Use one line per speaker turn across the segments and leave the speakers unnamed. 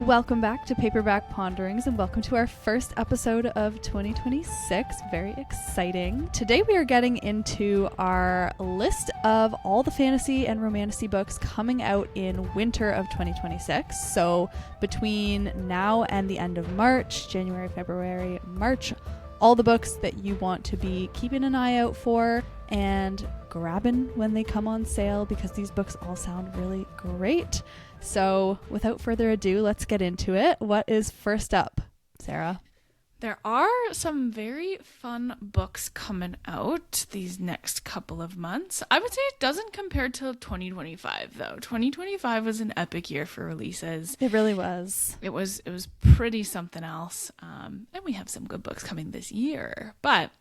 Welcome back to Paperback Ponderings and welcome to our first episode of 2026. Very exciting. Today we are getting into our list of all the fantasy and romantasy books coming out in winter of 2026. So between now and the end of March, January, February, March, all the books that you want to be keeping an eye out for and grabbing when they come on sale because these books all sound really great. So without further ado, let's get into it. What is first up, Sarah?
There are some very fun books coming out these next couple of months. I would say it doesn't compare to 2025 though. 2025 was an epic year for releases.
It really was.
It was pretty something else. And we have some good books coming this year. But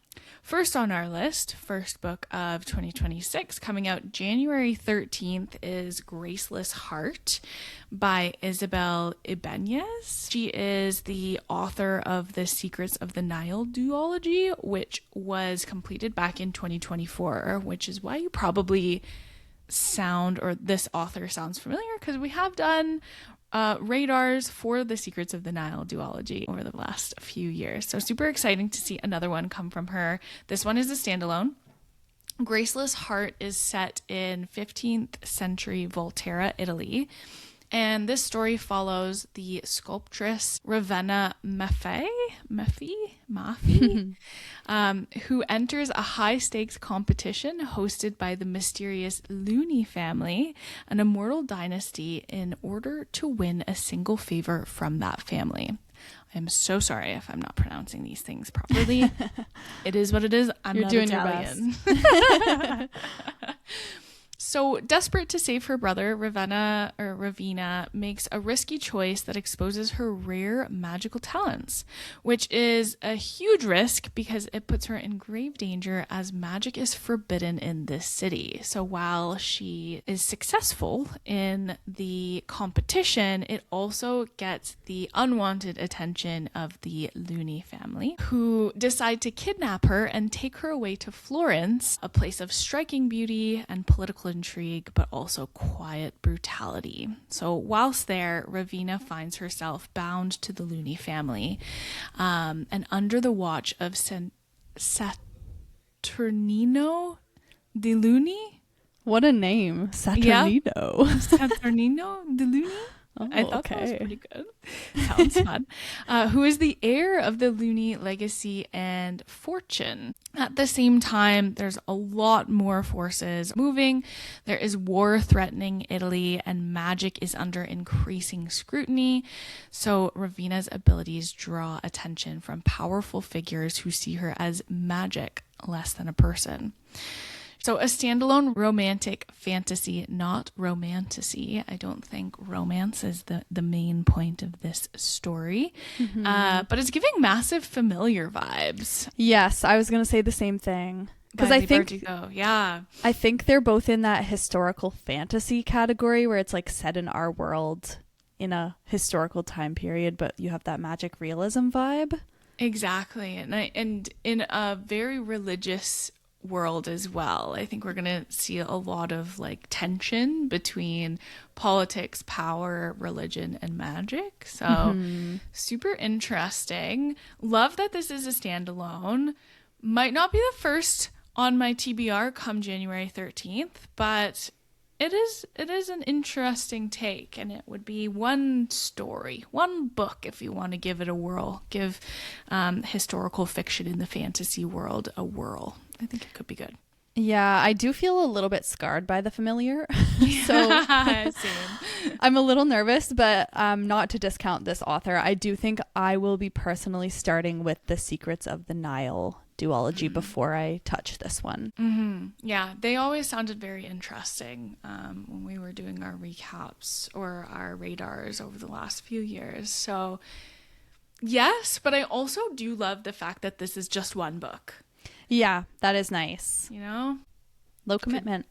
first on our list, first book of 2026, coming out January 13th, is Graceless Heart by Isabel Ibanez. She is the author of The Secrets of the Nile duology, which was completed back in 2024, which is why you probably this author sounds familiar, because we have done radars for The Secrets of the Nile duology over the last few years. So super exciting to see another one come from her. This one is a standalone. Graceless Heart is set in 15th century Volterra, Italy. And this story follows the sculptress Ravenna Maffei, who enters a high-stakes competition hosted by the mysterious Looney family, an immortal dynasty, in order to win a single favor from that family. I'm so sorry if I'm not pronouncing these things properly. It is what it is.
You're
not
doing
Italian.
Your best.
So, desperate to save her brother, Ravina makes a risky choice that exposes her rare magical talents, which is a huge risk because it puts her in grave danger as magic is forbidden in this city. So, while she is successful in the competition, it also gets the unwanted attention of the Looney family, who decide to kidnap her and take her away to Florence, a place of striking beauty and political intrigue, but also quiet brutality. So whilst there, Ravina finds herself bound to the Looney family, and under the watch of Saturnino de Looney.
What a name, Saturnino.
Yeah. Saturnino de Looney.
Oh,
I thought
okay.
that was pretty good. Sounds fun. Who is the heir of the Looney legacy and fortune. At the same time, there's a lot more forces moving. There is war threatening Italy, and magic is under increasing scrutiny. So Ravina's abilities draw attention from powerful figures who see her as magic less than a person. So a standalone romantic fantasy, not romantasy. I don't think romance is the main point of this story. Mm-hmm. But it's giving massive familiar vibes.
Yes, I was going to say the same thing. Because I think they're both in that historical fantasy category where it's like set in our world in a historical time period, but you have that magic realism vibe.
Exactly. And in a very religious world as well. I think we're going to see a lot of like tension between politics, power, religion, and magic. So super interesting. Love that this is a standalone. Might not be the first on my TBR come January 13th, but it is an interesting take, and it would be one story, one book if you want to give it a whirl. Give historical fiction in the fantasy world a whirl. I think it could be good.
Yeah, I do feel a little bit scarred by the familiar. So I'm a little nervous, but not to discount this author. I do think I will be personally starting with The Secrets of the Nile duology before I touch this one.
Mm-hmm. Yeah, they always sounded very interesting when we were doing our recaps or our radars over the last few years. So yes, but I also do love the fact that this is just one book.
Yeah, that is nice.
You know?
Low commitment.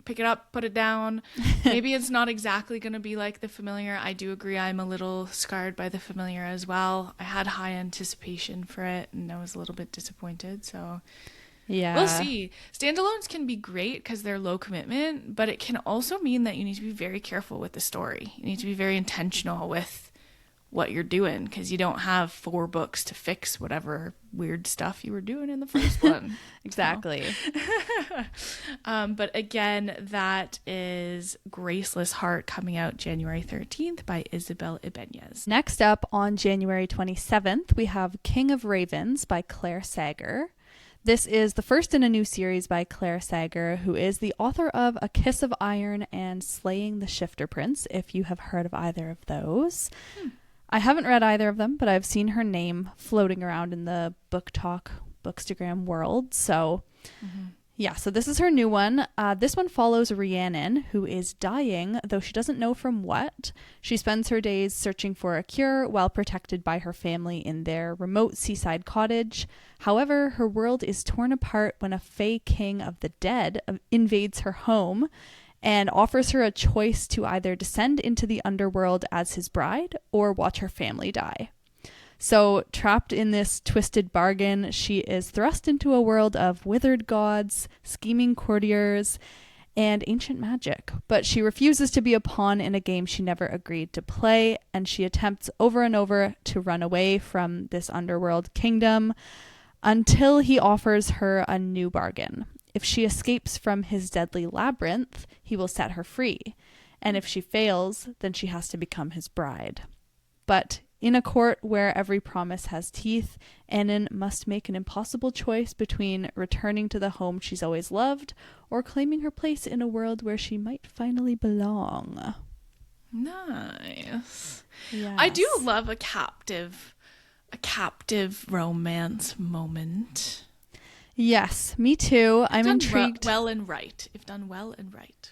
Pick it up, put it down. Maybe it's not exactly going to be like The Familiar. I do agree I'm a little scarred by The Familiar as well. I had high anticipation for it, and I was a little bit disappointed. So
Yeah.
We'll see. Standalones can be great because they're low commitment, but it can also mean that you need to be very careful with the story. You need to be very intentional with what you're doing because you don't have 4 books to fix whatever weird stuff you were doing in the first one.
Exactly.
But again, that is Graceless Heart, coming out January 13th by Isabel Ibanez.
Next up on January 27th, we have King of Ravens by Claire Sager. This is the first in a new series by Claire Sager, who is the author of A Kiss of Iron and Slaying the Shifter Prince, if you have heard of either of those. I haven't read either of them, but I've seen her name floating around in the Book Talk, Bookstagram world. So, yeah, so this is her new one. This one follows Rhiannon, who is dying, though she doesn't know from what. She spends her days searching for a cure while protected by her family in their remote seaside cottage. However, her world is torn apart when a Fae King of the Dead invades her home and offers her a choice to either descend into the underworld as his bride or watch her family die. So, trapped in this twisted bargain, she is thrust into a world of withered gods, scheming courtiers, and ancient magic. But she refuses to be a pawn in a game she never agreed to play, and she attempts over and over to run away from this underworld kingdom until he offers her a new bargain. If she escapes from his deadly labyrinth, he will set her free. And if she fails, then she has to become his bride. But in a court where every promise has teeth, Annan must make an impossible choice between returning to the home she's always loved or claiming her place in a world where she might finally belong.
Nice.
Yes.
I do love a captive romance moment.
Yes, me too. I'm intrigued.
Well and right. If done well and right.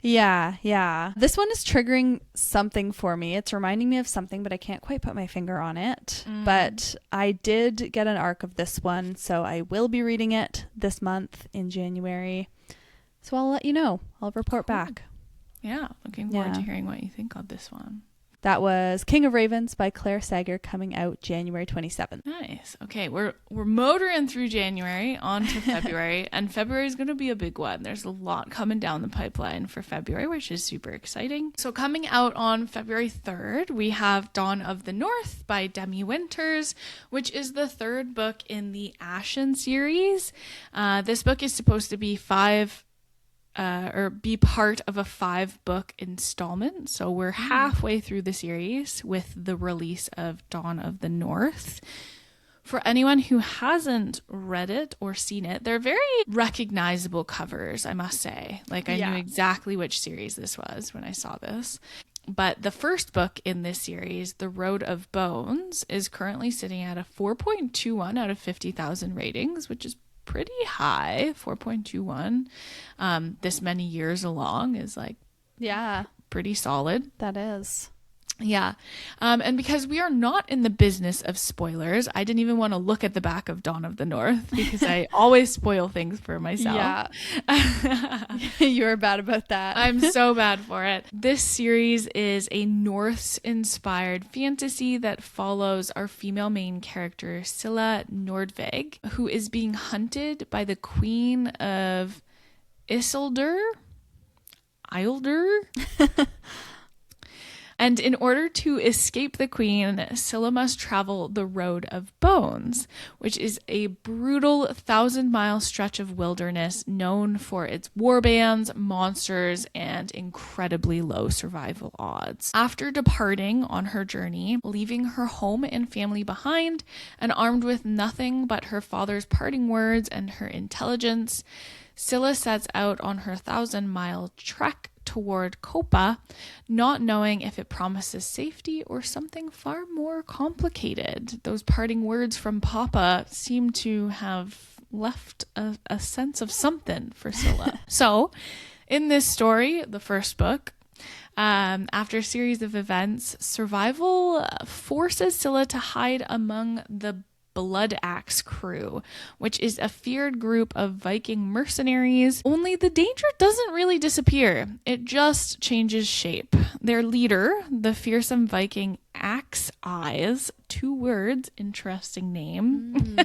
Yeah. This one is triggering something for me. It's reminding me of something, but I can't quite put my finger on it. But I did get an arc of this one, so I will be reading it this month in January. So I'll let you know. I'll report back.
Yeah, looking forward to hearing what you think on this one.
That was King of Ravens by Claire Sager, coming out January 27th.
Nice. Okay, we're motoring through January on to February, and February is going to be a big one. There's a lot coming down the pipeline for February, which is super exciting. So coming out on February 3rd, we have Dawn of the North by Demi Winters, which is the 3rd book in the Ashen series. This book is supposed to be be part of a 5-book installment. So we're halfway through the series with the release of Dawn of the North. For anyone who hasn't read it or seen it, they're very recognizable covers, I must say. Like, I knew exactly which series this was when I saw this. But the first book in this series, The Road of Bones, is currently sitting at a 4.21 out of 50,000 ratings, which is pretty high. 4.21 this many years along is like pretty solid.
That is.
Yeah. And because we are not in the business of spoilers, I didn't even want to look at the back of Dawn of the North because I always spoil things for myself.
Yeah. You're bad about that.
I'm so bad for it. This series is a Norse-inspired fantasy that follows our female main character, Scylla Nordveg, who is being hunted by the Queen of Isildur. And in order to escape the queen, Scylla must travel the Road of Bones, which is a brutal 1,000-mile stretch of wilderness known for its warbands, monsters, and incredibly low survival odds. After departing on her journey, leaving her home and family behind, and armed with nothing but her father's parting words and her intelligence, Scylla sets out on her 1,000-mile trek toward Copa, not knowing if it promises safety or something far more complicated. Those parting words from Papa seem to have left a sense of something for Scylla. So, in this story, the first book, after a series of events, survival forces Scylla to hide among the Blood Axe crew, which is a feared group of Viking mercenaries. Only the danger doesn't really disappear. It just changes shape. Their leader, the fearsome Viking Axe Eyes, 2 words, interesting name,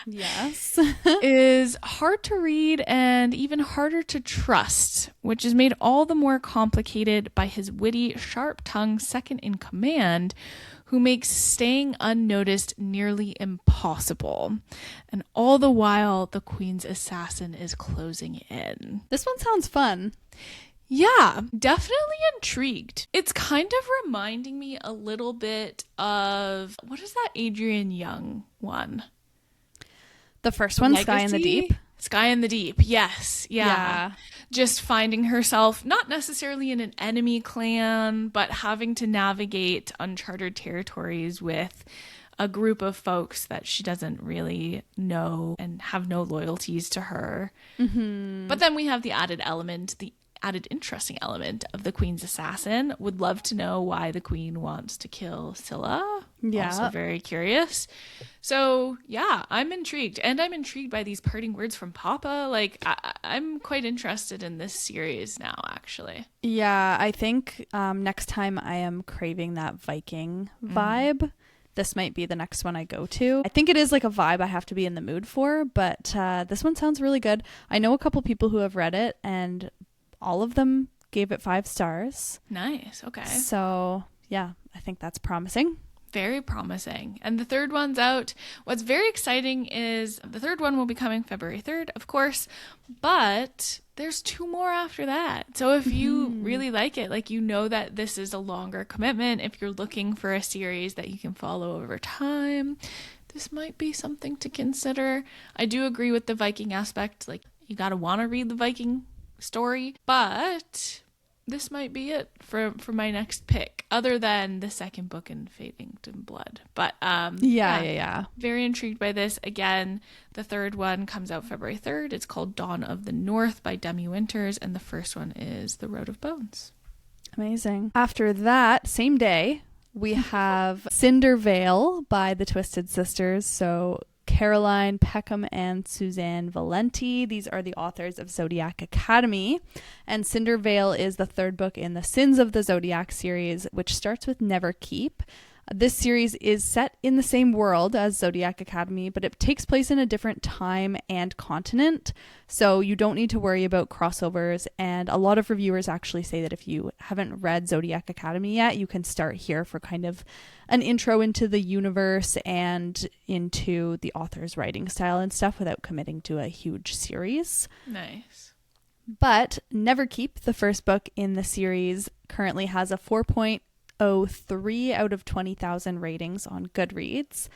Yes.
is hard to read and even harder to trust, which is made all the more complicated by his witty, sharp-tongued second in command, who makes staying unnoticed nearly impossible. And all the while, the Queen's assassin is closing in.
This one sounds fun.
Yeah, definitely intrigued. It's kind of reminding me a little bit of, what is that Adrian Young one?
The first one,
Legacy?
Sky in the Deep.
Sky in the Deep, yes. Yeah. Just finding herself not necessarily in an enemy clan, but having to navigate uncharted territories with a group of folks that she doesn't really know and have no loyalties to her. Mm-hmm. But then we have the added interesting element of the Queen's assassin. Would love to know why the Queen wants to kill Scylla.
Yeah.
Also very curious. So yeah, I'm intrigued. And I'm intrigued by these parting words from Papa. Like, I'm quite interested in this series now, actually.
Yeah, I think next time I am craving that Viking vibe, this might be the next one I go to. I think it is like a vibe I have to be in the mood for, but this one sounds really good. I know a couple people who have read it, and all of them gave it 5 stars.
Nice. Okay.
So yeah, I think that's promising.
Very promising. And the third one's out. What's very exciting is the third one will be coming February 3rd, of course, but there's 2 more after that. So if you really like it, like, you know that this is a longer commitment, if you're looking for a series that you can follow over time, this might be something to consider. I do agree with the Viking aspect. Like, you gotta want to read the Viking story, but this might be it for my next pick, other than the second book in Fate Inked in Blood. But yeah, very intrigued by this. Again, the third one comes out February 3rd. It's called Dawn of the North by Demi Winters, and the first one is The Road of Bones.
Amazing. After that, same day, we have Cinder Vale by the Twisted Sisters. So Caroline Peckham and Suzanne Valenti. These are the authors of Zodiac Academy. And Cinder Vale is the 3rd book in the Sins of the Zodiac series, which starts with Never Keep. This series is set in the same world as Zodiac Academy, but it takes place in a different time and continent, so you don't need to worry about crossovers. And a lot of reviewers actually say that if you haven't read Zodiac Academy yet, you can start here for kind of an intro into the universe and into the author's writing style and stuff without committing to a huge series.
Nice.
But Never Keep, the first book in the series, currently has a 4.03 out of 20,000 ratings on Goodreads.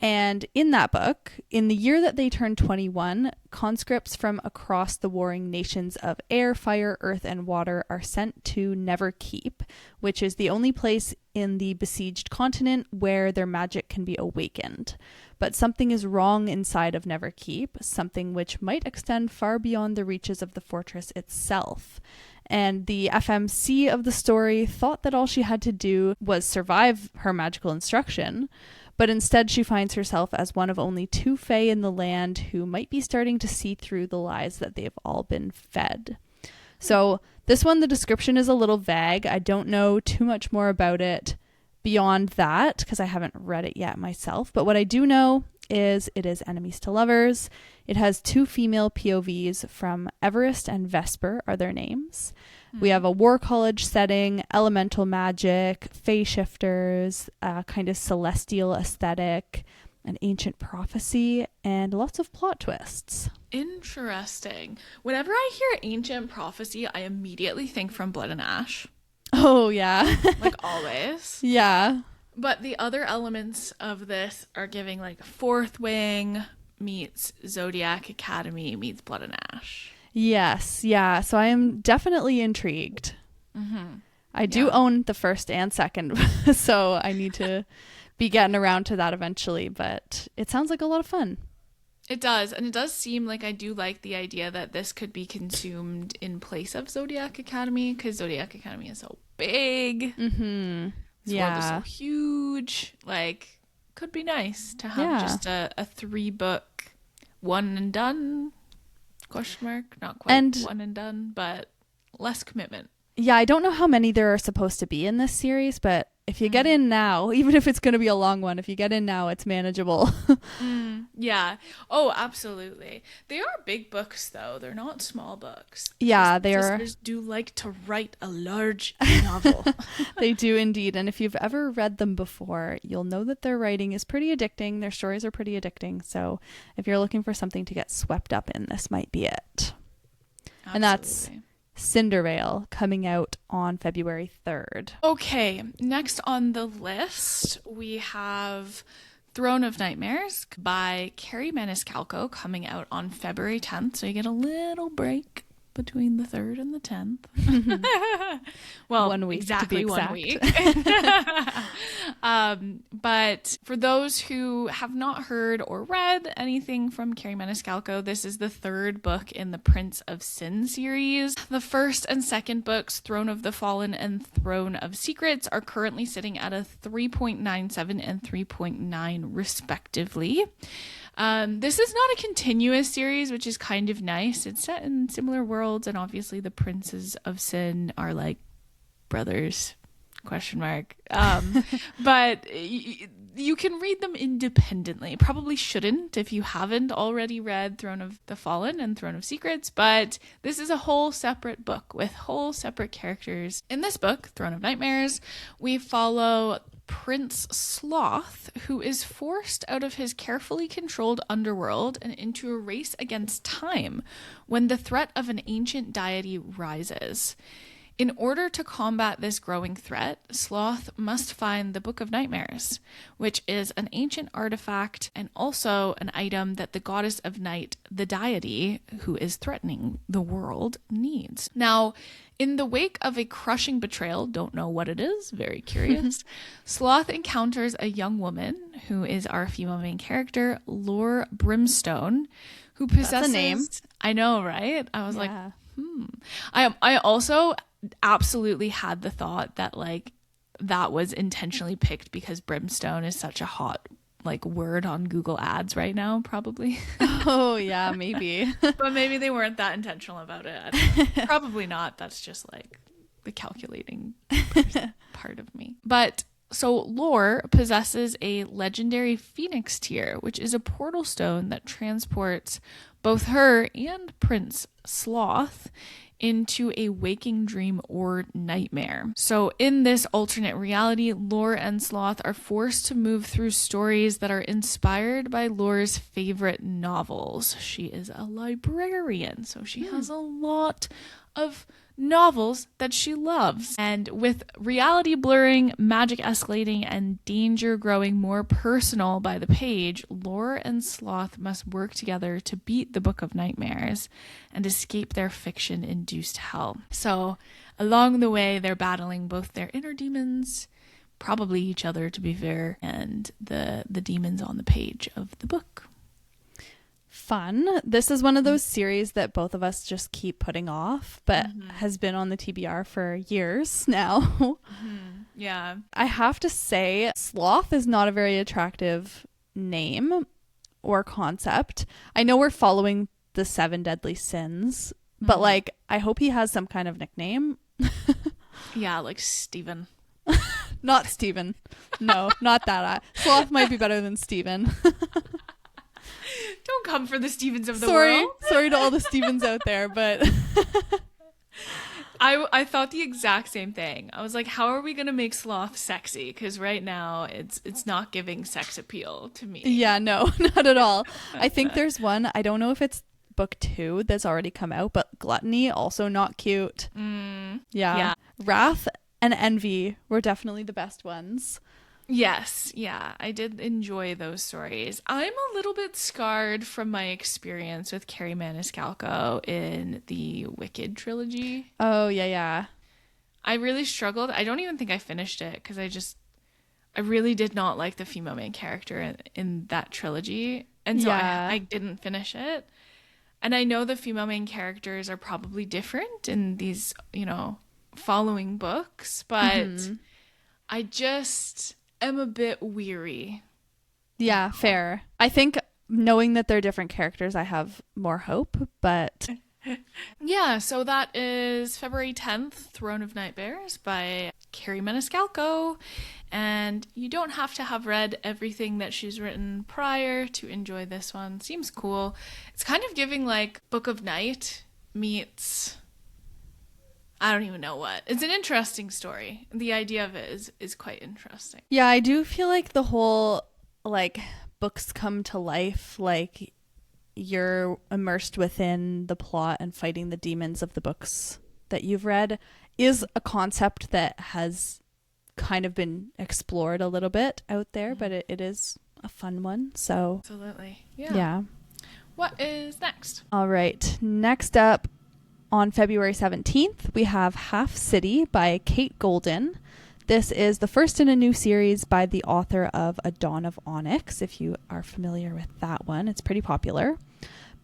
And in that book, in the year that they turn 21, conscripts from across the warring nations of air, fire, earth, and water are sent to Never Keep, which is the only place in the besieged continent where their magic can be awakened. But something is wrong inside of Never Keep, something which might extend far beyond the reaches of the fortress itself. And the FMC of the story thought that all she had to do was survive her magical instruction, but instead she finds herself as one of only 2 fae in the land who might be starting to see through the lies that they've all been fed. So this one, the description is a little vague. I don't know too much more about it beyond that because I haven't read it yet myself. But what I do know is it is enemies to lovers. It has 2 female POVs from Everest and Vesper are their names. We have a war college setting, elemental magic, fae shifters, kind of celestial aesthetic, an ancient prophecy, and lots of plot twists.
Interesting. Whenever I hear ancient prophecy, I immediately think From Blood and Ash.
Oh, yeah.
Like always.
Yeah.
But the other elements of this are giving like Fourth Wing meets Zodiac Academy meets Blood and Ash.
Yes, yeah. So I am definitely intrigued. Mm-hmm. I do own the first and second, so I need to be getting around to that eventually, but it sounds like a lot of fun.
It does, and it does seem like I do like the idea that this could be consumed in place of Zodiac Academy, because Zodiac Academy is so big.
Mm-hmm.
This world is so huge. Like, could be nice to have just a 3-book one and done. Question mark? Not quite one and done, but less commitment.
Yeah, I don't know how many there are supposed to be in this series, but if you get in now, even if it's going to be a long one, if you get in now, it's manageable.
Yeah. Oh, absolutely. They are big books, though. They're not small books.
Yeah, they are.
Sisters do like to write a large novel.
They do indeed. And if you've ever read them before, you'll know that their writing is pretty addicting. Their stories are pretty addicting. So if you're looking for something to get swept up in, this might be it.
Absolutely.
And that's Cinder Vale, coming out on February 3rd.
Okay, next on the list, we have Throne of Nightmares by Carrie Maniscalco, coming out on February 10th. So you get a little break between the 3rd and the 10th. Well,
1 week,
exactly
to be
1 week. But for those who have not heard or read anything from Carrie Maniscalco, this is the 3rd book in the Prince of Sin series. The first and second books, Throne of the Fallen and Throne of Secrets, are currently sitting at a 3.97 and 3.9 respectively. This is not a continuous series, which is kind of nice. It's set in similar worlds, and obviously the Princes of Sin are like brothers, ? But you can read them independently. Probably shouldn't if you haven't already read Throne of the Fallen and Throne of Secrets, but this is a whole separate book with whole separate characters. In this book, Throne of Nightmares, we follow Prince Sloth, who is forced out of his carefully controlled underworld and into a race against time when the threat of an ancient deity rises. In order to combat this growing threat, Sloth must find the Book of Nightmares, which is an ancient artifact and also an item that the goddess of night, the deity who is threatening the world, needs. Now, in the wake of a crushing betrayal, don't know what it is, very curious, Sloth encounters a young woman who is our female main character, Lore Brimstone, who possesses...
That's a name.
I know, right? I was like,
Yeah.
I also absolutely had the thought that like that was intentionally picked because brimstone is such a hot like word on Google Ads right now, probably.
Oh yeah, maybe.
But maybe they weren't that intentional about it. I don't know. Probably not. That's just like the calculating part of me. But so Lore possesses a legendary phoenix tear, which is a portal stone that transports both her and Prince Sloth into a waking dream or nightmare. So in this alternate reality, Lore and Sloth are forced to move through stories that are inspired by Lore's favorite novels. She is a librarian, so she has a lot of novels that she loves. And with reality blurring, magic escalating, and danger growing more personal by the page, Lore and Sloth must work together to beat the Book of Nightmares and escape their fiction-induced hell. So along the way, they're battling both their inner demons, probably each other to be fair, and the demons on the page of the book.
Fun. This is one of those series that both of us just keep putting off, but has been on the TBR for years now.
Yeah.
I have to say, Sloth is not a very attractive name or concept. I know we're following the 7 deadly sins, but like, I hope he has some kind of nickname.
Yeah, like Steven.
Not Steven. No, not that. Sloth might be better than Steven.
Don't come for the Stevens of the world.
Sorry to all the Stevens out there, but
I thought the exact same thing. I was like, how are we going to make Sloth sexy? Because right now it's not giving sex appeal to me.
yeah, no, not at all. I think there's one, I don't know if it's book 2 that's already come out, but Gluttony, also not cute. Yeah. Wrath and Envy were definitely the best ones.
Yes, yeah, I did enjoy those stories. I'm a little bit scarred from my experience with Carrie Maniscalco in the Wicked trilogy.
Oh, yeah.
I really struggled. I don't even think I finished it because I really did not like the female main character in that trilogy. And so I didn't finish it. And I know the female main characters are probably different in these, following books, but I just... am a bit weary.
Yeah, fair. I think knowing that they're different characters, I have more hope, but...
Yeah, so that is February 10th, Throne of Nightmares by Carrie Maniscalco. And you don't have to have read everything that she's written prior to enjoy this one. Seems cool. It's kind of giving like Book of Night meets... I don't even know what. It's an interesting story. The idea of it is quite interesting.
Yeah, I do feel like the whole, like, books come to life, like, you're immersed within the plot and fighting the demons of the books that you've read is a concept that has kind of been explored a little bit out there, but it is a fun one. So
absolutely.
Yeah.
What is next?
All right. Next up, on February 17th, we have Half City by Kate Golden. This is the first in a new series by the author of A Dawn of Onyx, if you are familiar with that one. It's pretty popular.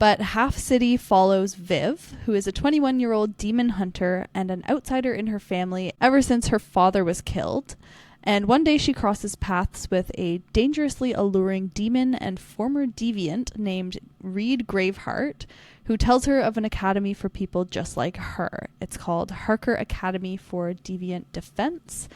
But Half City follows Viv, who is a 21-year-old demon hunter and an outsider in her family ever since her father was killed. And one day she crosses paths with a dangerously alluring demon and former deviant named Reed Graveheart, who tells her of an academy for people just like her. It's called Harker Academy for Deviant Defense.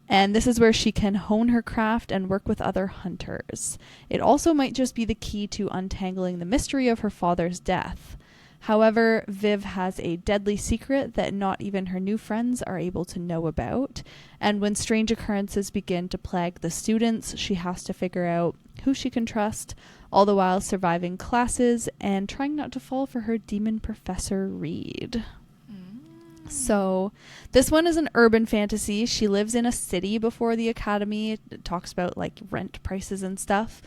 And this is where she can hone her craft and work with other hunters. It also might just be the key to untangling the mystery of her father's death. However, Viv has a deadly secret that not even her new friends are able to know about. And when strange occurrences begin to plague the students, she has to figure out who she can trust, all the while surviving classes and trying not to fall for her demon professor Reed. So this one is an urban fantasy. She lives in a city before the academy. It talks about like rent prices and stuff.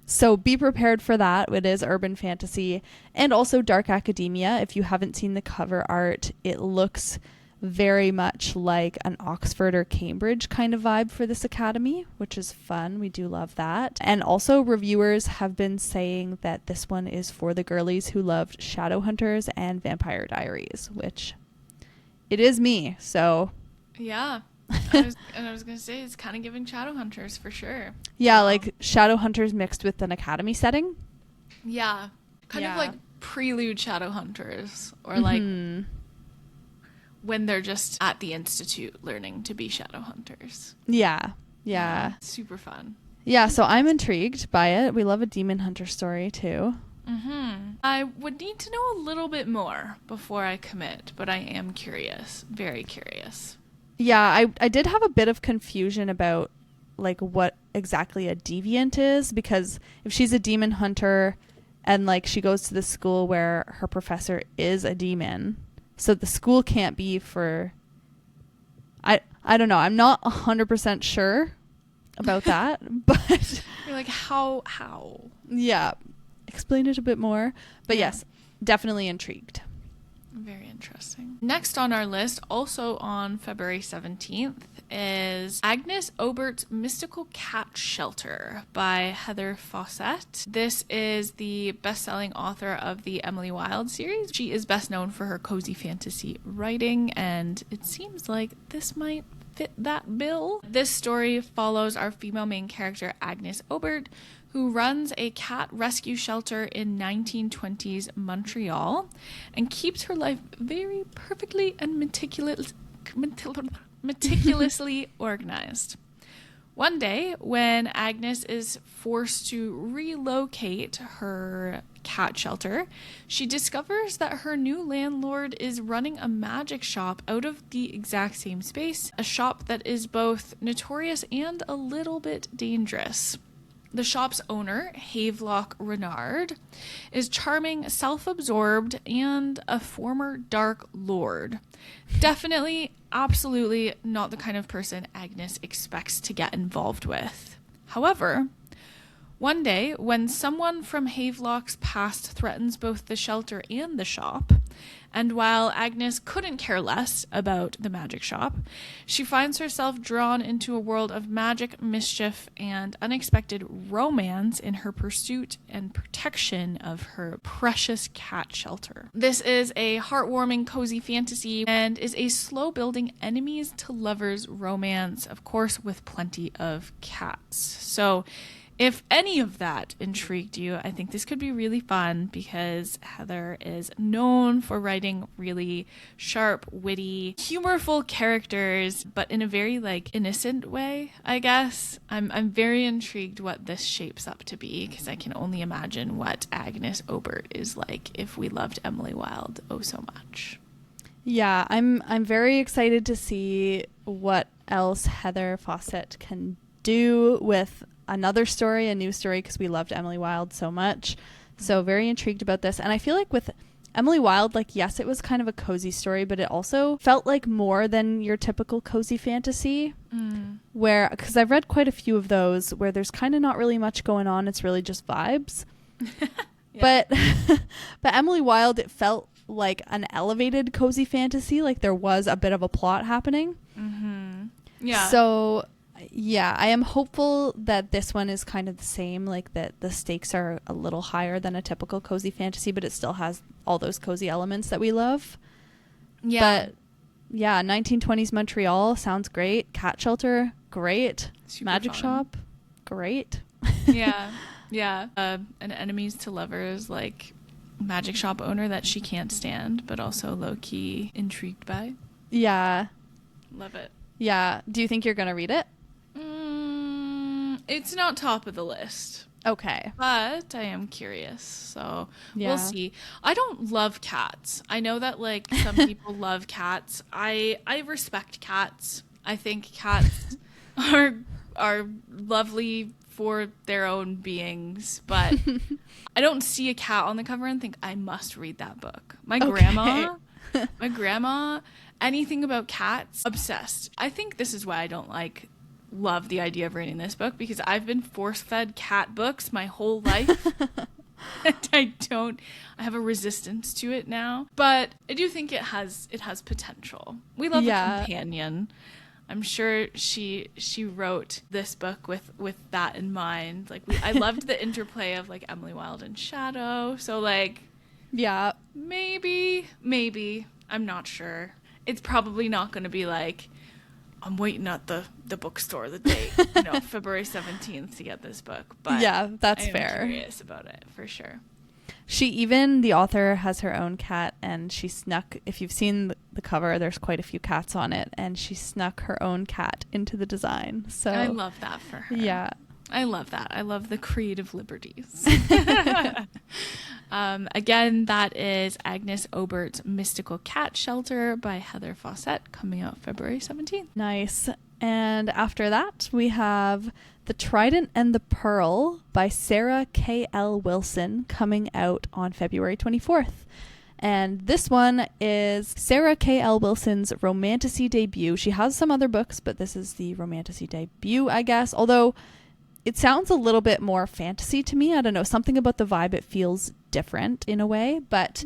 So be prepared for that. It is urban fantasy and also dark academia. If you haven't seen the cover art, it looks very much like an Oxford or Cambridge kind of vibe for this academy, which is fun. We do love that. And also reviewers have been saying that this one is for the girlies who loved Shadowhunters and Vampire Diaries, which it is me. So
yeah. I was going to say it's kind of giving Shadowhunters for sure.
Yeah, like Shadowhunters mixed with an academy setting.
Yeah. Kind of like prelude Shadowhunters or like when they're just at the institute learning to be Shadowhunters.
Yeah.
Super fun.
Yeah, so I'm intrigued by it. We love a demon hunter story too.
I would need to know a little bit more before I commit, but I am curious. Very curious.
Yeah, I did have a bit of confusion about like what exactly a deviant is, because if she's a demon hunter and like she goes to the school where her professor is a demon, so the school can't be for... I don't know. I'm not 100% sure about that, but...
You're like, how?
Yeah. Explain it a bit more. But yes, definitely intrigued.
Very interesting. Next on our list, also on February 17th, is Agnes Aubert's Mystical Cat Shelter by Heather Fawcett. This is the best-selling author of the Emily Wilde series. She is best known for her cozy fantasy writing, and it seems like this might fit that bill. This story follows our female main character, Agnes Aubert, who runs a cat rescue shelter in 1920s Montreal and keeps her life very perfectly and meticulously organized. One day, when Agnes is forced to relocate her cat shelter, she discovers that her new landlord is running a magic shop out of the exact same space, a shop that is both notorious and a little bit dangerous. The shop's owner, Havelock Renard, is charming, self-absorbed, and a former Dark Lord. Definitely, absolutely not the kind of person Agnes expects to get involved with. However, one day, when someone from Havelock's past threatens both the shelter and the shop, and while Agnes couldn't care less about the magic shop, she finds herself drawn into a world of magic, mischief, and unexpected romance in her pursuit and protection of her precious cat shelter. This is a heartwarming, cozy fantasy and is a slow-building enemies to lovers romance, of course, with plenty of cats. So if any of that intrigued you, I think this could be really fun because Heather is known for writing really sharp, witty, humorful characters, but in a very like innocent way, I guess. I'm very intrigued what this shapes up to be because I can only imagine what Agnes Aubert is like if we loved Emily Wilde oh so much.
Yeah, I'm very excited to see what else Heather Fawcett can do with another story, a new story, because we loved Emily Wilde so much. So very intrigued about this. And I feel like with Emily Wilde, like, yes, it was kind of a cozy story, but it also felt like more than your typical cozy fantasy, where, because I've read quite a few of those where there's kind of not really much going on. It's really just vibes. But Emily Wilde, it felt like an elevated cozy fantasy. Like there was a bit of a plot happening. Yeah. So yeah, I am hopeful that this one is kind of the same, like that the stakes are a little higher than a typical cozy fantasy, but it still has all those cozy elements that we love. Yeah. But yeah, 1920s Montreal sounds great. Cat shelter, great. Super Magic fun. Shop, great.
Yeah. An enemies to lovers, like magic shop owner that she can't stand, but also low-key intrigued by.
Yeah.
Love it.
Yeah. Do you think you're going to read it?
It's not top of the list.
Okay.
But I am curious, so we'll see. I don't love cats. I know that like some people love cats. I respect cats. I think cats are lovely for their own beings, but I don't see a cat on the cover and think I must read that book. My grandma, anything about cats, obsessed. I think this is why I don't love the idea of reading this book, because I've been force-fed cat books my whole life. And I have a resistance to it now, but I do think it has potential. We love a companion. I'm sure she wrote this book with that in mind. Like I loved the interplay of like Emily Wilde and Shadow. So like, yeah, maybe I'm not sure. It's probably not going to be like I'm waiting at the bookstore the date, February 17th to get this book. But
yeah, that's fair.
I'm curious about it for sure.
The author has her own cat, and she snuck, if you've seen the cover, there's quite a few cats on it, and she snuck her own cat into the design. So
I love that for her.
Yeah.
I love that. I love the creative liberties. Again, that is Agnes Aubert's Mystical Cat Shelter by Heather Fawcett, coming out February 17th.
Nice. And after that, we have The Trident and the Pearl by Sarah K.L. Wilson, coming out on February 24th. And this one is Sarah K.L. Wilson's romantasy debut. She has some other books, but this is the romantasy debut, I guess. Although it sounds a little bit more fantasy to me. I don't know. Something about the vibe, it feels different in a way. But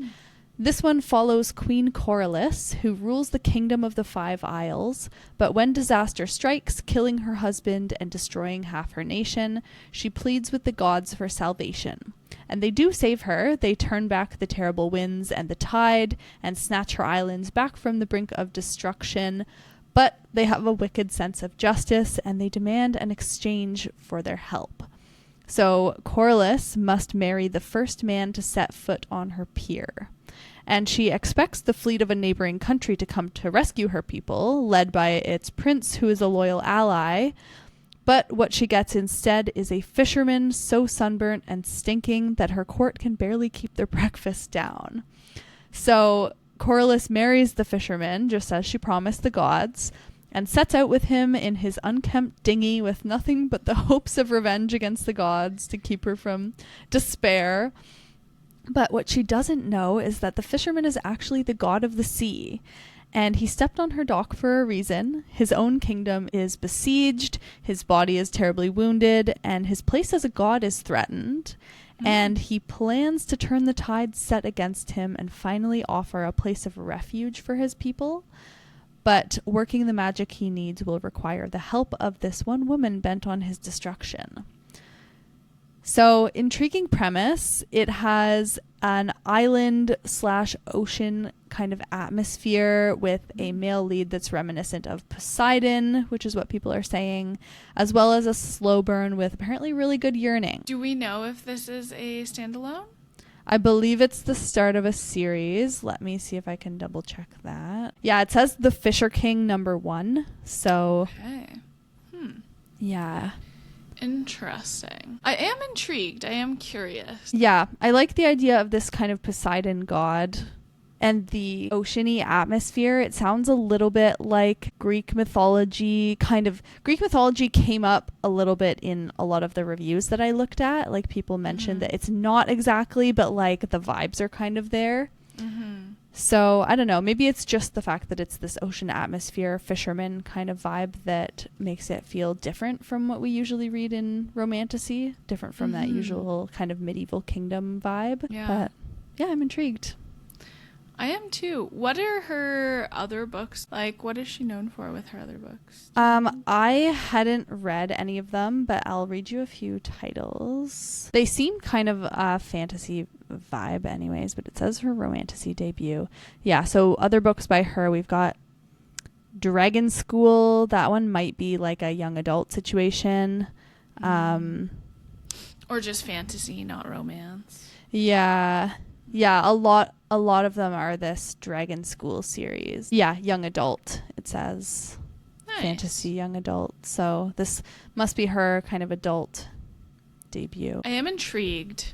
this one follows Queen Coryllis, who rules the kingdom of the Five Isles. But when disaster strikes, killing her husband and destroying half her nation, she pleads with the gods for salvation. And they do save her. They turn back the terrible winds and the tide and snatch her islands back from the brink of destruction. But they have a wicked sense of justice, and they demand an exchange for their help. So Coryllis must marry the first man to set foot on her pier. And she expects the fleet of a neighboring country to come to rescue her people, led by its prince, who is a loyal ally. But what she gets instead is a fisherman so sunburnt and stinking that her court can barely keep their breakfast down. So Coryllis marries the fisherman, just as she promised the gods, and sets out with him in his unkempt dinghy with nothing but the hopes of revenge against the gods to keep her from despair. But what she doesn't know is that the fisherman is actually the god of the sea, and he stepped on her dock for a reason. His own kingdom is besieged, his body is terribly wounded, and his place as a god is threatened. And he plans to turn the tide set against him and finally offer a place of refuge for his people. But working the magic he needs will require the help of this one woman bent on his destruction. So, intriguing premise. It has an island/ocean kind of atmosphere with a male lead that's reminiscent of Poseidon, which is what people are saying, as well as a slow burn with apparently really good yearning.
Do we know if this is a standalone?
I believe it's the start of a series. Let me see if I can double check that. Yeah, it says The Fisher King #1. So,
okay.
Yeah.
Interesting. I am intrigued. I am curious.
Yeah, I like the idea of this kind of Poseidon god and the oceany atmosphere. It sounds a little bit like Greek mythology. Greek mythology came up a little bit in a lot of the reviews that I looked at. Like, people mentioned that it's not exactly, but like the vibes are kind of there. So I don't know, maybe it's just the fact that it's this ocean atmosphere, fisherman kind of vibe that makes it feel different from what we usually read in romantasy, different from that usual kind of medieval kingdom vibe.
Yeah.
But yeah, I'm intrigued.
I am too. What are her other books? Like, what is she known for with her other books?
I hadn't read any of them, but I'll read you a few titles. They seem kind of a fantasy vibe anyways, but it says her romantasy debut. Yeah, so other books by her, we've got Dragon School. That one might be like a young adult situation.
Or just fantasy, not romance.
Yeah, a lot of them are this Dragon School series. Yeah, young adult, it says.
Nice.
Fantasy young adult. So this must be her kind of adult debut.
I am intrigued.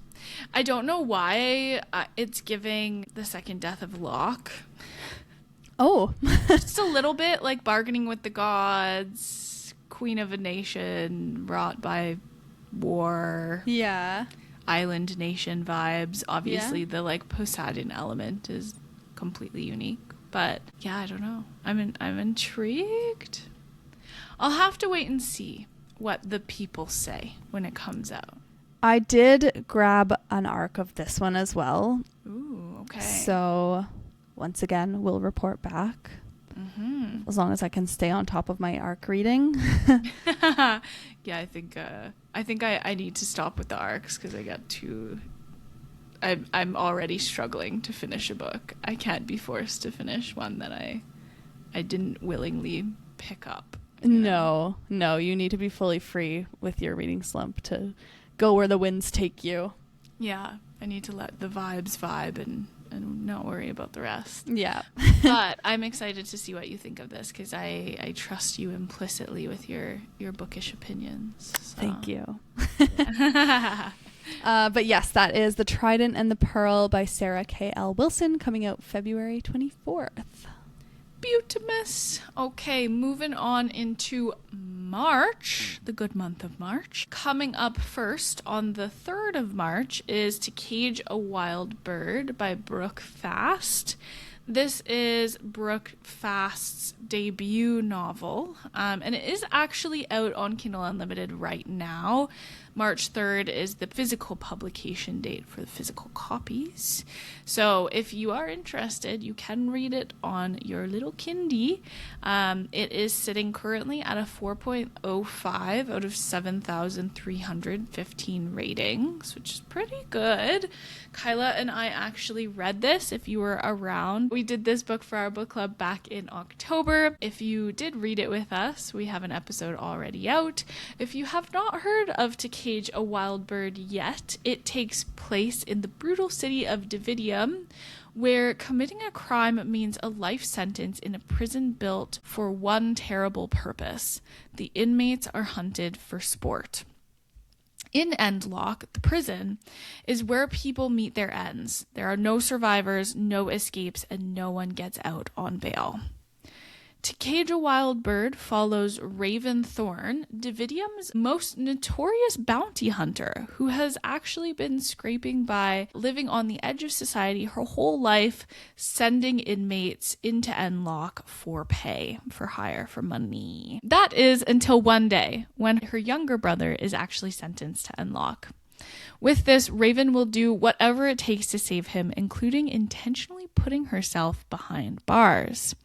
I don't know why it's giving the second death of Locke.
Oh.
Just a little bit like bargaining with the gods, queen of a nation wrought by war.
Yeah.
Island nation vibes. Obviously the like Poseidon element is completely unique, but yeah, I don't know. I'm intrigued. I'll have to wait and see what the people say when it comes out.
I did grab an arc of this one as well.
Ooh, okay.
So once again, we'll report back. As long as I can stay on top of my arc reading.
Yeah, I think I need to stop with the arcs because I got too. I'm already struggling to finish a book. I can't be forced to finish one that I didn't willingly pick up.
No, you need to be fully free with your reading slump to go where the winds take you.
Yeah, I need to let the vibes vibe and not worry about the rest.
Yeah.
But I'm excited to see what you think of this because I trust you implicitly with your bookish opinions. So.
Thank you. But yes, that is The Trident and the Pearl by Sarah K.L. Wilson, coming out February 24th.
Beautimus. Okay, moving on into March, the good month of March. Coming up first on the 3rd of March is To Cage a Wild Bird by Brooke Fast. This is Brooke Fast's debut novel, and it is actually out on Kindle Unlimited right now. March 3rd is the physical publication date for the physical copies. So if you are interested, you can read it on your little Kindie. It is sitting currently at a 4.05 out of 7,315 ratings, which is pretty good. Kyla and I actually read this if you were around. We did this book for our book club back in October. If you did read it with us, we have an episode already out. If you have not heard of To Cage a Wild Bird yet, it takes place in the brutal city of Davidium, where committing a crime means a life sentence in a prison built for one terrible purpose. The inmates are hunted for sport. In Endlock, the prison, is where people meet their ends. There are no survivors, no escapes, and no one gets out on bail. To Cage a Wild Bird follows Raven Thorn, Davidium's most notorious bounty hunter, who has actually been scraping by, living on the edge of society her whole life, sending inmates into Endlock for pay, for hire, for money. That is until one day, when her younger brother is actually sentenced to Endlock. With this, Raven will do whatever it takes to save him, including intentionally putting herself behind bars.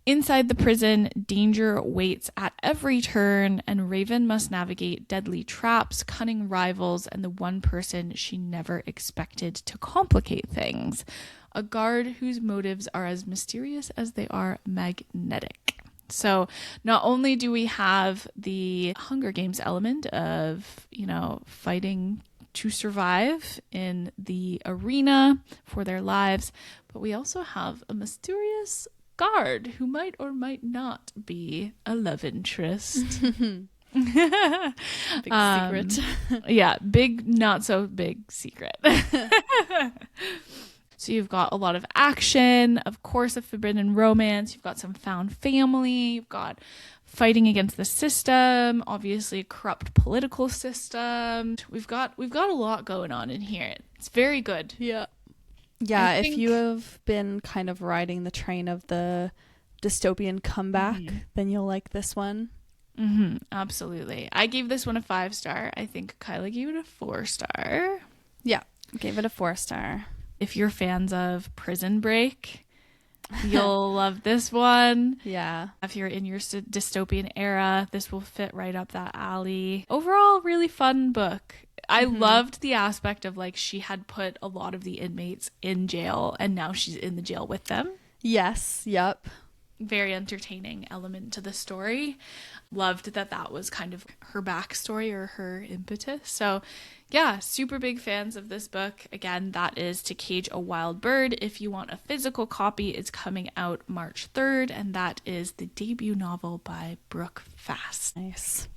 Inside the prison, danger waits at every turn, and Raven must navigate deadly traps, cunning rivals, and the one person she never expected to complicate things. A guard whose motives are as mysterious as they are magnetic. So not only do we have the Hunger Games element of, fighting to survive in the arena for their lives, but we also have a mysterious guard who might or might not be a love interest.
Big secret.
Yeah, big, not so big secret. So you've got a lot of action, of course, a forbidden romance. You've got some found family. You've got fighting against the system, obviously a corrupt political system. We've got a lot going on in here. It's very good.
Yeah, if you have been kind of riding the train of the dystopian comeback, then you'll like this one.
Absolutely. I gave this one a 5-star. I think Kyla gave it a 4-star.
Yeah, gave it a 4-star.
If you're fans of Prison Break, you'll love this one.
Yeah.
If you're in your dystopian era, this will fit right up that alley. Overall, really fun book. I loved the aspect of she had put a lot of the inmates in jail and now she's in the jail with them.
Yes. Yep.
Very entertaining element to the story. Loved that was kind of her backstory or her impetus. So yeah, super big fans of this book. Again, that is To Cage a Wild Bird. If you want a physical copy, it's coming out March 3rd, and that is the debut novel by Brooke Fast.
Nice.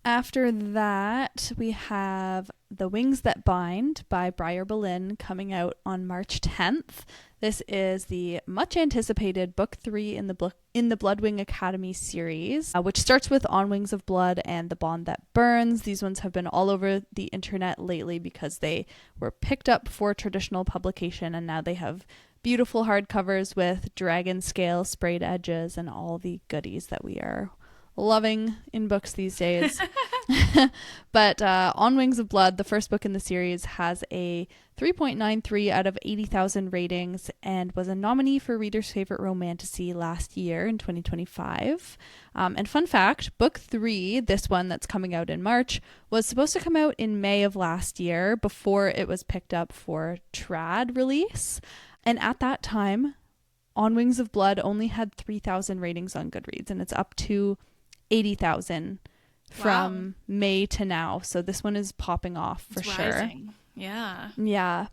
After that, we have The Wings That Bind by Briar Boleyn coming out on March 10th. This is the much anticipated book 3 in the Bloodwing Academy series, which starts with On Wings of Blood and The Bond That Burns. These ones have been all over the internet lately because they were picked up for traditional publication, and now they have beautiful hardcovers with dragon scale sprayed edges and all the goodies that we are loving in books these days. But On Wings of Blood, the first book in the series, has a 3.93 out of 80,000 ratings and was a nominee for Reader's Favorite Romantasy last year in 2025. And fun fact, book 3, this one that's coming out in March, was supposed to come out in May of last year before it was picked up for trad release. And at that time, On Wings of Blood only had 3,000 ratings on Goodreads, and it's up to 80,000 from May to now. So this one is popping off for sure.
Rising. Yeah.
Yeah.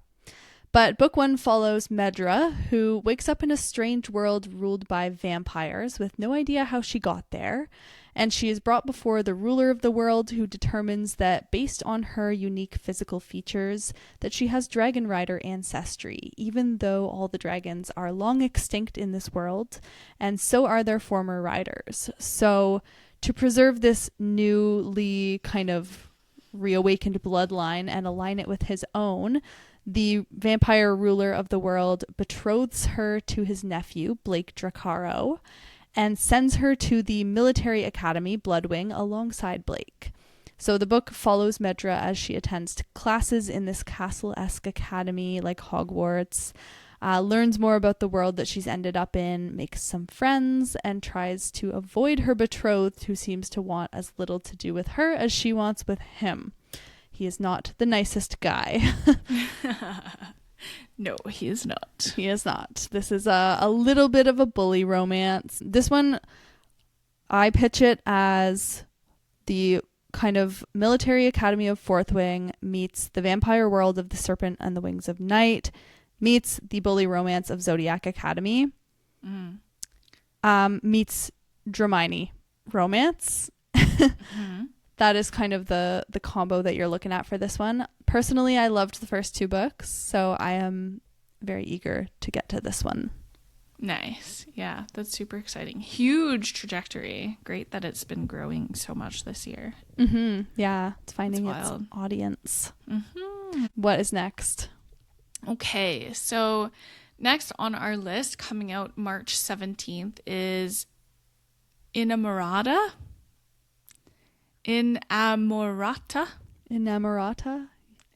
But book 1 follows Medra, who wakes up in a strange world ruled by vampires with no idea how she got there. And she is brought before the ruler of the world, who determines that based on her unique physical features, that she has dragon rider ancestry, even though all the dragons are long extinct in this world, and so are their former riders. So to preserve this newly kind of reawakened bloodline and align it with his own, the vampire ruler of the world betroths her to his nephew, Blake Dracaro, and sends her to the military academy, Bloodwing, alongside Blake. So the book follows Medra as she attends classes in this castle-esque academy like Hogwarts, learns more about the world that she's ended up in, makes some friends, and tries to avoid her betrothed, who seems to want as little to do with her as she wants with him. He is not the nicest guy.
No, he is not.
He is not. This is a little bit of a bully romance. This one, I pitch it as the kind of military academy of Fourth Wing meets the vampire world of the Serpent and the Wings of Night, meets the bully romance of Zodiac Academy, meets Dramini romance. That is kind of the combo that you're looking at for this one. Personally, I loved the first 2 books, so I am very eager to get to this one.
Nice. Yeah, that's super exciting. Huge trajectory. Great that it's been growing so much this year.
Yeah, it's finding its audience. What is next?
Okay, so next on our list, coming out March 17th, is Innamorata. Innamorata.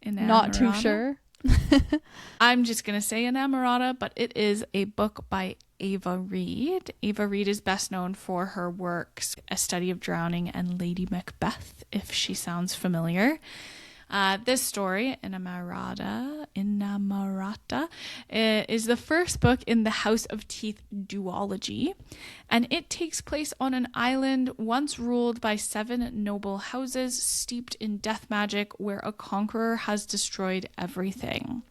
Not too sure.
I'm just going to say Innamorata, but it is a book by Ava Reid. Ava Reid is best known for her works A Study of Drowning and Lady Macbeth, if she sounds familiar. This story, Innamorata, is the first book in the House of Teeth duology, and it takes place on an island once ruled by 7 noble houses steeped in death magic, where a conqueror has destroyed everything.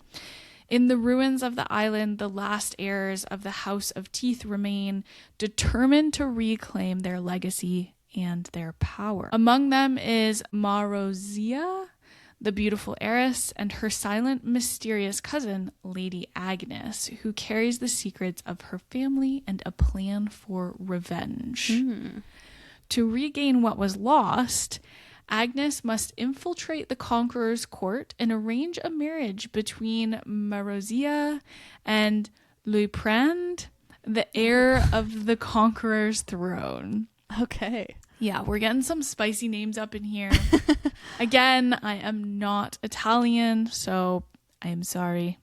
In the ruins of the island, the last heirs of the House of Teeth remain, determined to reclaim their legacy and their power. Among them is Marozia, the beautiful heiress, and her silent, mysterious cousin, Lady Agnes, who carries the secrets of her family and a plan for revenge. To regain what was lost, Agnes must infiltrate the conqueror's court and arrange a marriage between Marozia and Luprand, the heir of the conqueror's throne.
Okay.
Yeah, we're getting some spicy names up in here. Again, I am not Italian, so I am sorry.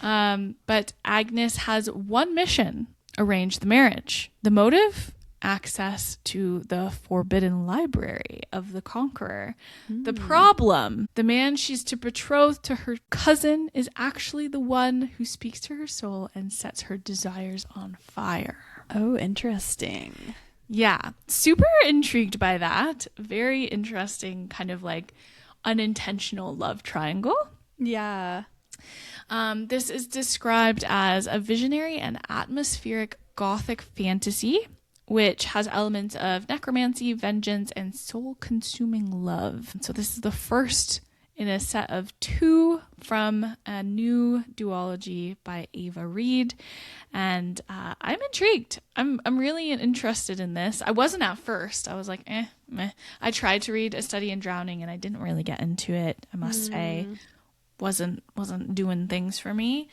But Agnes has one mission: arrange the marriage. The motive? Access to the forbidden library of the conqueror. The problem: the man she's to betroth to her cousin is actually the one who speaks to her soul and sets her desires on fire.
Oh, interesting.
Yeah, super intrigued by that. Very interesting, kind of like unintentional love triangle.
Yeah.
This is described as a visionary and atmospheric gothic fantasy, which has elements of necromancy, vengeance, and soul-consuming love. So this is the first in a set of 2 from a new duology by Ava Reid, and I'm intrigued. I'm really interested in this. I wasn't at first. I was like, meh. I tried to read A Study in Drowning, and I didn't really get into it, I must say. Wasn't doing things for me,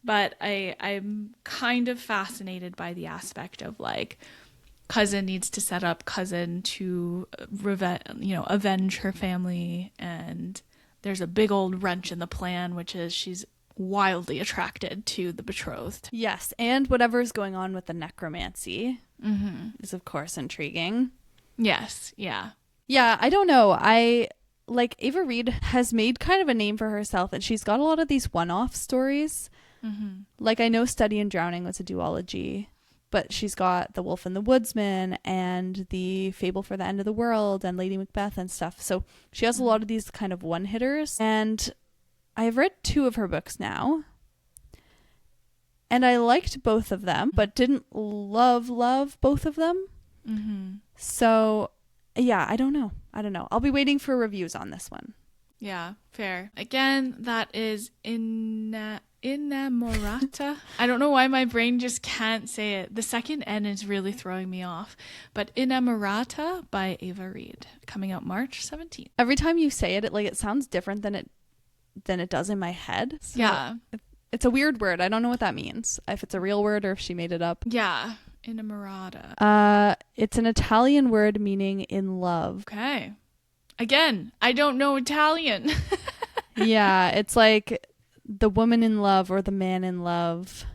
but I'm kind of fascinated by the aspect of like, cousin needs to set up cousin to avenge her family, and there's a big old wrench in the plan, which is she's wildly attracted to the betrothed.
Yes, and whatever's going on with the necromancy is, of course, intriguing.
Yes, yeah.
Yeah, I don't know. Ava Reid has made kind of a name for herself, and she's got a lot of these one-off stories. Like, I know Study in Drowning was a duology, but she's got The Wolf and the Woodsman and The Fable for the End of the World and Lady Macbeth and stuff. So she has a lot of these kind of one-hitters. And I've read 2 of her books now. And I liked both of them, but didn't love both of them. So, yeah, I don't know. I'll be waiting for reviews on this one.
Yeah, fair. Again, that is Innamorata. I don't know why my brain just can't say it. The second N is really throwing me off. But Innamorata by Ava Reid, coming out March 17th.
Every time you say it, it sounds different than it does in my head. So
yeah.
It's a weird word. I don't know what that means. If it's a real word or if she made it up.
Yeah. Innamorata.
It's an Italian word meaning in love.
Okay. Again, I don't know Italian.
Yeah, it's like the woman in love or the man in love.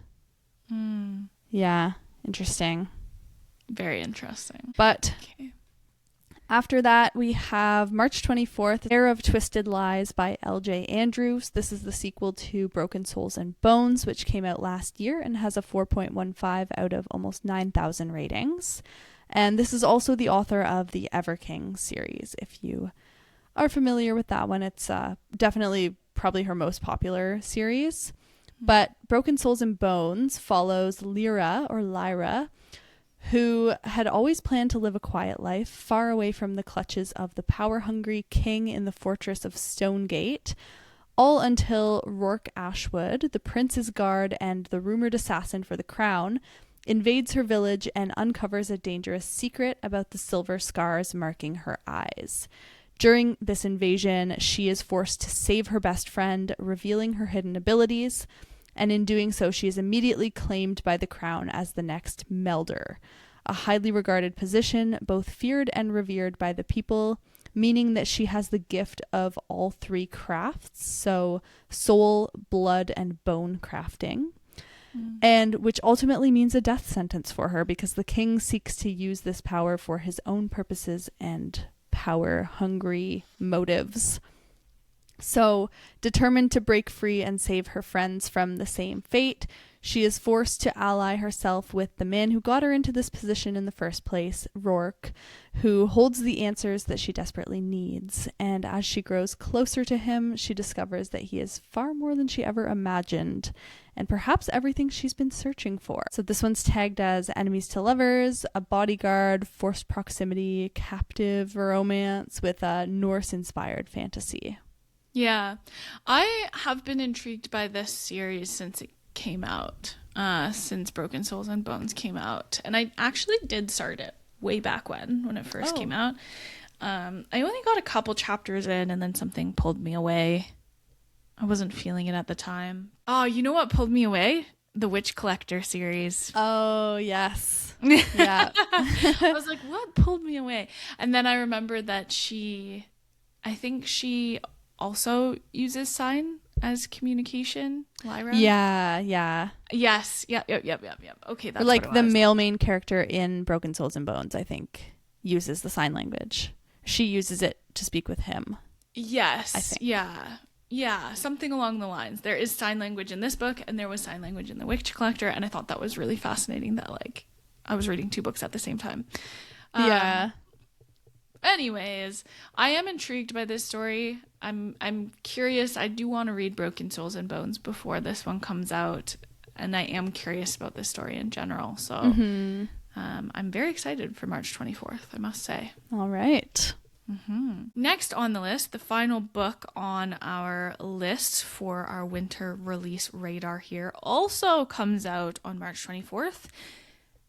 Yeah, interesting.
Very interesting.
But after that, we have March 24th, Heir of Twisted Lies by L.J. Andrews. This is the sequel to Broken Souls and Bones, which came out last year and has a 4.15 out of almost 9,000 ratings. And this is also the author of the Everking series. If you are familiar with that one, it's definitely probably her most popular series. But Broken Souls and Bones follows Lyra, who had always planned to live a quiet life, far away from the clutches of the power-hungry king in the fortress of Stonegate, all until Rourke Ashwood, the prince's guard and the rumored assassin for the crown, invades her village and uncovers a dangerous secret about the silver scars marking her eyes. During this invasion, she is forced to save her best friend, revealing her hidden abilities, and in doing so, she is immediately claimed by the crown as the next Melder, a highly regarded position, both feared and revered by the people, meaning that she has the gift of all three crafts, so soul, blood, and bone crafting. And which ultimately means a death sentence for her, because the king seeks to use this power for his own purposes and power-hungry motives. So, determined to break free and save her friends from the same fate, she is forced to ally herself with the man who got her into this position in the first place, Rourke, who holds the answers that she desperately needs. And as she grows closer to him, she discovers that he is far more than she ever imagined, and perhaps everything she's been searching for. So this one's tagged as enemies to lovers, a bodyguard, forced proximity, captive romance with a Norse-inspired fantasy.
Yeah, I have been intrigued by this series since it came out, since Broken Souls and Bones came out. And I actually did start it way back when it first came out. I only got a couple chapters in, and then something pulled me away. I wasn't feeling it at the time. Oh, you know what pulled me away? The Witch Collector series.
Oh, yes. Yeah.
I was like, what pulled me away? And then I remembered that I think she also uses sign as communication, Lyra.
Yeah.
Yes. Yep. Okay, that's
or like
what it
the
was.
male main character in Broken Souls and Bones, I think, uses the sign language. She uses it to speak with him.
Yes.
I think.
Yeah, something along the lines. There is sign language in this book, and there was sign language in The Witch Collector, and I thought that was really fascinating that, like, I was reading two books at the same time.
Yeah.
Anyways, I am intrigued by this story. I'm curious. I do want to read Broken Souls and Bones before this one comes out, and I am curious about this story in general. So I'm very excited for March 24th, I must say.
All right.
Next on the list, the final book on our list for our winter release radar here also comes out on March 24th.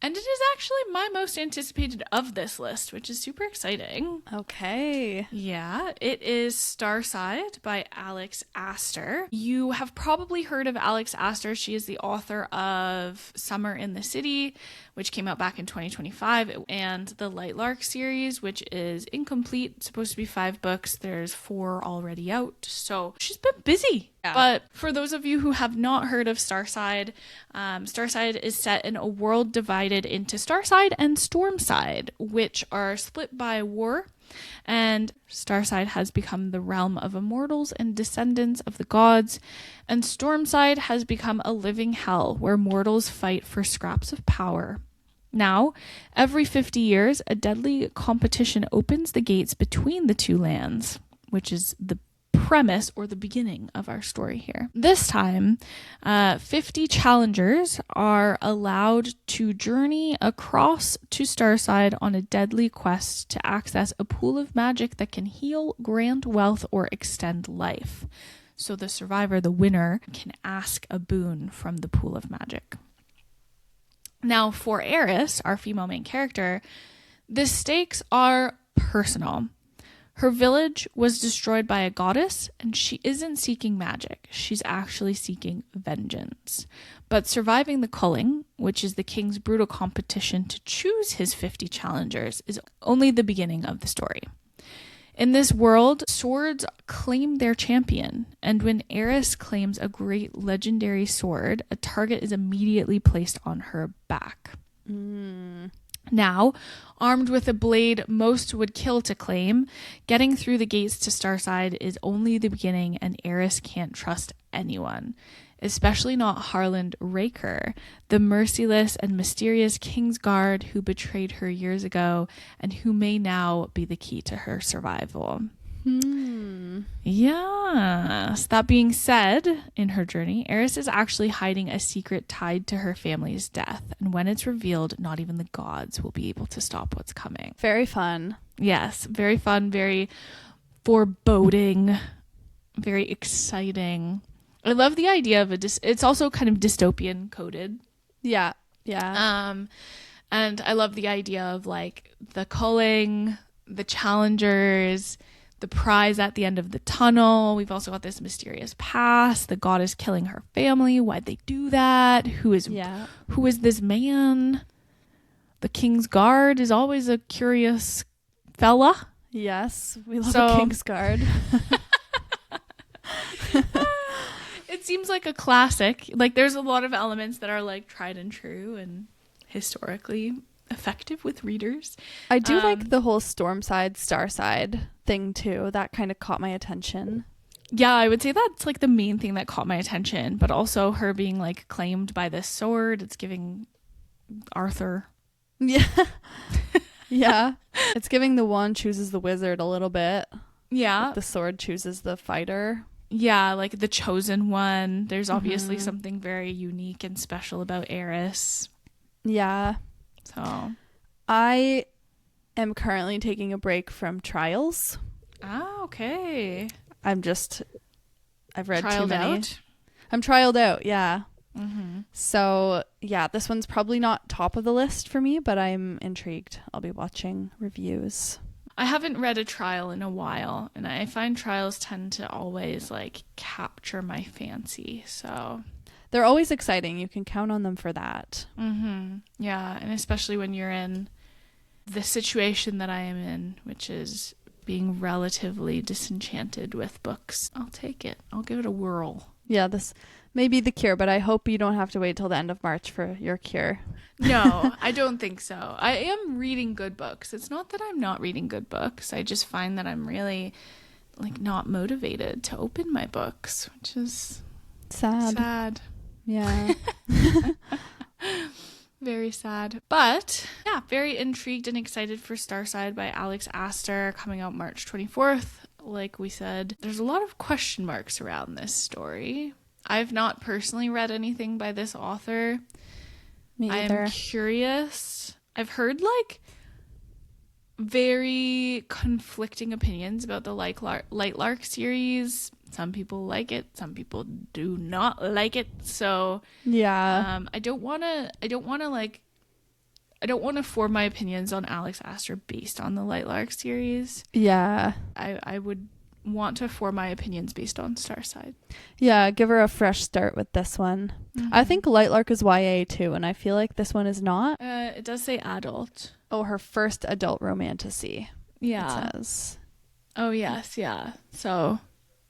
And it is actually my most anticipated of this list, which is super exciting.
Okay.
Yeah, it is Starside by Alex Astor. You have probably heard of Alex Astor. She is the author of Summer in the City, which came out back in 2025, and the Lightlark series, which is incomplete, supposed to be 5 books. There's 4 already out, so she's been busy. Yeah. But for those of you who have not heard of Starside, Starside is set in a world divided into Starside and Stormside, which are split by war. And Starside has become the realm of immortals and descendants of the gods, and Stormside has become a living hell where mortals fight for scraps of power. Now, every 50 years, a deadly competition opens the gates between the two lands, which is the premise or the beginning of our story here. This time, 50 challengers are allowed to journey across to Starside on a deadly quest to access a pool of magic that can heal, grant wealth, or extend life. So the survivor, the winner, can ask a boon from the pool of magic. Now, for Eris, our female main character, the stakes are personal. Her village was destroyed by a goddess, and she isn't seeking magic. She's actually seeking vengeance. But surviving the culling, which is the king's brutal competition to choose his 50 challengers, is only the beginning of the story. In this world, swords claim their champion, and when Eris claims a great legendary sword, a target is immediately placed on her back. Now, armed with a blade most would kill to claim, getting through the gates to Starside is only the beginning, and Eris can't trust anyone, especially not Harland Raker, the merciless and mysterious King's Guard who betrayed her years ago and who may now be the key to her survival. Yes. That being said, in her journey, Eris is actually hiding a secret tied to her family's death. And when it's revealed, not even the gods will be able to stop what's coming.
Very fun.
Yes. Very fun, very foreboding, very exciting. I love the idea of it's also kind of dystopian coded.
Yeah.
And I love the idea of like the culling, the challengers, the prize at the end of the tunnel. We've also got this mysterious past. The goddess killing her family. Why'd they do that? Who is this man? The King's Guard is always a curious fella.
Yes, we love a Kingsguard.
It seems like a classic. Like, there's a lot of elements that are like tried and true and historically effective with readers.
I do like the whole Stormside, Starside thing too. That kind of caught my attention.
Yeah, I would say that's like the main thing that caught my attention, but also her being like claimed by this sword. It's giving Arthur.
Yeah. Yeah. It's giving the wand chooses the wizard a little bit.
Yeah.
The sword chooses the fighter.
Yeah, like the chosen one. There's obviously something very unique and special about Eris.
Yeah.
So
I am currently taking a break from trials.
Ah, okay.
I've read too many.
Out?
I'm trialed out, yeah.
Mm-hmm.
So, yeah, this one's probably not top of the list for me, but I'm intrigued. I'll be watching reviews.
I haven't read a trial in a while, and I find trials tend to always like capture my fancy. So
they're always exciting. You can count on them for that.
Mm-hmm. Yeah, and especially when you're in the situation that I am in, which is being relatively disenchanted with books. I'll take it. I'll give it a whirl.
Yeah, this may be the cure, but I hope you don't have to wait till the end of March for your cure.
No, I don't think so. I am reading good books. It's not that I'm not reading good books. I just find that I'm really like not motivated to open my books, which is sad.
Yeah.
Very sad. But yeah, very intrigued and excited for Starside by Alex Astor, coming out March 24th. Like we said, there's a lot of question marks around this story. I've not personally read anything by this author.
Me either.
I'm curious. I've heard like very conflicting opinions about the Lightlark series. Some people like it, some people do not like it. So
yeah,
I don't want to form my opinions on Alex Astor based on the Lightlark series.
Yeah,
I would want to form my opinions based on Starside.
Yeah, give her a fresh start with this one. Mm-hmm. I think Lightlark is YA too, and I feel like this one is not.
It does say adult.
Oh, her first adult romantasy.
Yeah.
It says.
Oh, yes, yeah. So,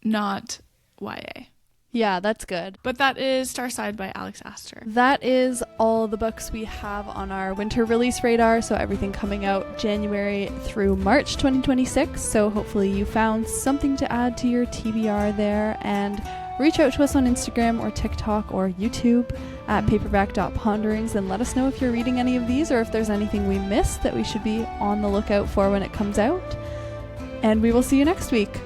not YA.
Yeah, that's good.
But that is Starside by Alex Astor.
That is all the books we have on our winter release radar. So everything coming out January through March 2026. So hopefully you found something to add to your TBR there. And reach out to us on Instagram or TikTok or YouTube at paperback.ponderings and let us know if you're reading any of these or if there's anything we missed that we should be on the lookout for when it comes out. And we will see you next week.